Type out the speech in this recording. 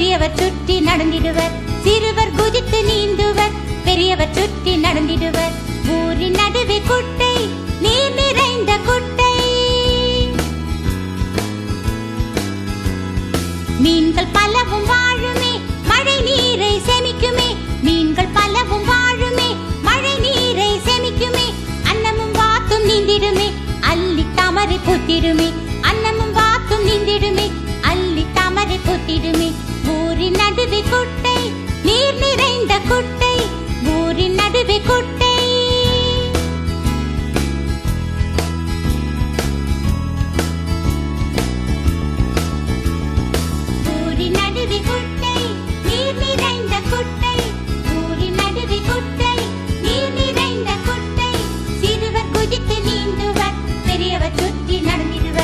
பெரியவர் சுற்றி நடந்திடுவர். சிறுவர் குதித்து நீந்துவர், பெரியவர் சுற்றி நடந்திடுவர். ஊரின் நடுவே குட்டை, நீர் நிறைந்த குட்டை. மீன்கள் பலவும் வாழுமே, மழை நீரை சேமிக்குமே. மீன்கள் பலவும் வாழுமே, மழை நீரை சேமிக்குமே. அன்னமும் வாத்தும் நீந்திடுமே, அள்ளி தாமரை பூத்திடுமே. அன்னமும் வாத்தும் நீந்திடுமே, அள்ளி தாமரை பூத்திடுமே. ஊரின் நடுவே குட்டை, நீர் நிறைந்த குட்டை. ஊரின் நடுவே குட்டை. ஊரின் நடுவே குட்டை, நீர் நிறைந்த குட்டை. ஊரின் நடுவே குட்டை, நீர் நிறைந்த குட்டை. சிறுவர் குதித்து நீந்துவர், பெரியவர் சுற்றி நடந்திடுவர்.